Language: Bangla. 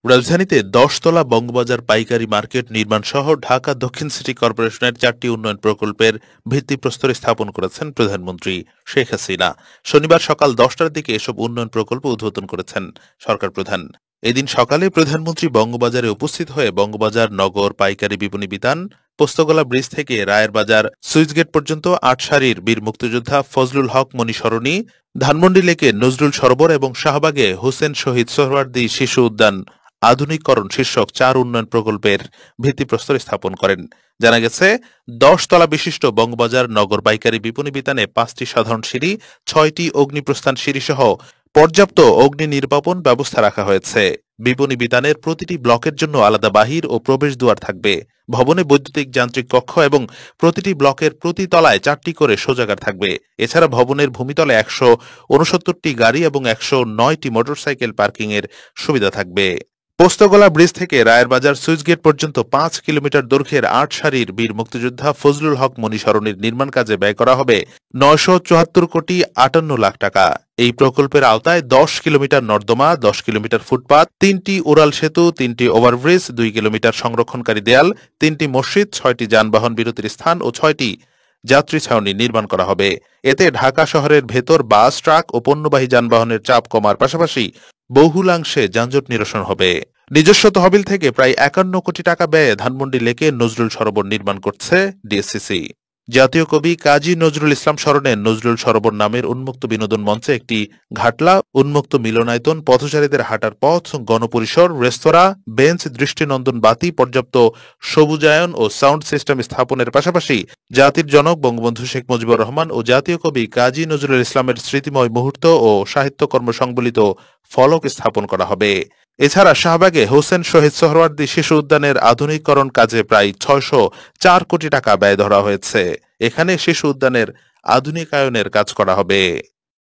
রাজধানীতে ১০ তলা বঙ্গবাজার পাইকারি মার্কেট নির্মাণ সহ ঢাকা দক্ষিণ সিটি কর্পোরেশনের ৪টি উন্নয়ন প্রকল্পের ভিত্তিপ্রস্তর স্থাপন করেছেন প্রধানমন্ত্রী শেখ হাসিনা। শনিবার সকাল ১০টার দিকে এসব উন্নয়ন প্রকল্প উদ্বোধন করেছেন সরকার প্রধান। এদিন সকালে প্রধানমন্ত্রী বঙ্গবাজারে উপস্থিত হয়ে বঙ্গবাজার নগর পাইকারি বিপণী বিতান, পোস্তগোলা ব্রিজ থেকে রায়ের বাজার সুইচগেট পর্যন্ত ৮ সারির বীর মুক্তিযোদ্ধা ফজলুল হক মনি সরণি, ধানমন্ডি লেকে নজরুল সরোবর এবং শাহবাগে হোসেন শহীদ সোহরাওয়ার্দী শিশু উদ্যান আধুনিকরণ শীর্ষক ৪ উন্নয়ন প্রকল্পের ভিত্তিপ্রস্তর স্থাপন করেন। জানা গেছে, ১০ তলা বিশিষ্ট বঙ্গবাজার নগর পাইকারি বিপণী বিতানে ৫টি সাধারণ সিঁড়ি, ৬টি অগ্নিপ্রস্থান সিঁড়ি সহ পর্যাপ্ত অগ্নি নির্বাপন ব্যবস্থা রাখা হয়েছে। বিপণী বিতানের প্রতিটি ব্লকের জন্য আলাদা বাহির ও প্রবেশ দুয়ার থাকবে। ভবনে বৈদ্যুতিক যান্ত্রিক কক্ষ এবং প্রতিটি ব্লকের প্রতি তলায় ৪টি করে শৌচাগার থাকবে। এছাড়া ভবনের ভূমিতলে ১৬৯টি গাড়ি এবং ১০৯টি মোটরসাইকেল পার্কিংয়ের সুবিধা থাকবে। পোস্তগোলা ব্রিজ থেকে রায়ের বাজার সুইচগেট পর্যন্ত ৫ কিলোমিটার দৈর্ঘ্যের ৮ সারির বীর মুক্তিযোদ্ধা ফজলুল হক মনি সরণির নির্মাণ কাজে ব্যয় করা হবে ৯৭৪ কোটি ৫৮ লাখ টাকা। এই প্রকল্পের আওতায় ১০ কিলোমিটার নর্দমা, ১০ কিলোমিটার ফুটপাত, ৩টি উড়াল সেতু, ৩টি ওভারব্রিজ, ২ কিলোমিটার সংরক্ষণকারী দেয়াল, ৩টি মসজিদ, 6টি যানবাহন বিরতির স্থান ও 6টি যাত্রী ছাউনি নির্মাণ করা হবে। এতে ঢাকা শহরের ভেতর বাস, ট্রাক ও পণ্যবাহী যানবাহনের চাপ কমার পাশাপাশি বহুলাংশে যানজট নিরসন হবে। নিজস্ব তহবিল থেকে প্রায় ৫১ কোটি টাকা ব্যয়ে ধানমন্ডি লেকে নজরুল সরোবর নির্মাণ করছে ডিএসসিসি। জাতীয় কবি কাজী নজরুল ইসলাম স্মরণে নজরুল সরোবর নামের উন্মুক্ত বিনোদন মঞ্চে একটি ঘাটলা, উন্মুক্ত মিলনায়তন, পথচারীদের হাঁটার পথ, গণপরিসর, রেস্তোরাঁ, বেঞ্চ, দৃষ্টিনন্দন বাতি, পর্যাপ্ত সবুজায়ন ও সাউন্ড সিস্টেম স্থাপনের পাশাপাশি জাতির জনক বঙ্গবন্ধু শেখ মুজিবুর রহমান ও জাতীয় কবি কাজী নজরুল ইসলামের স্মৃতিময় মুহূর্ত ও সাহিত্যকর্ম সংবলিত ফলক স্থাপন করা হবে। এছাড়া শাহবাগে হোসেন শহীদ সোহরাওয়ার্দী শিশু উদ্যানের আধুনিকরণ কাজে প্রায় ৬০৪ কোটি টাকা ব্যয় ধরা হয়েছে। এখানে শিশু উদ্যানের আধুনিকায়নের কাজ করা হবে।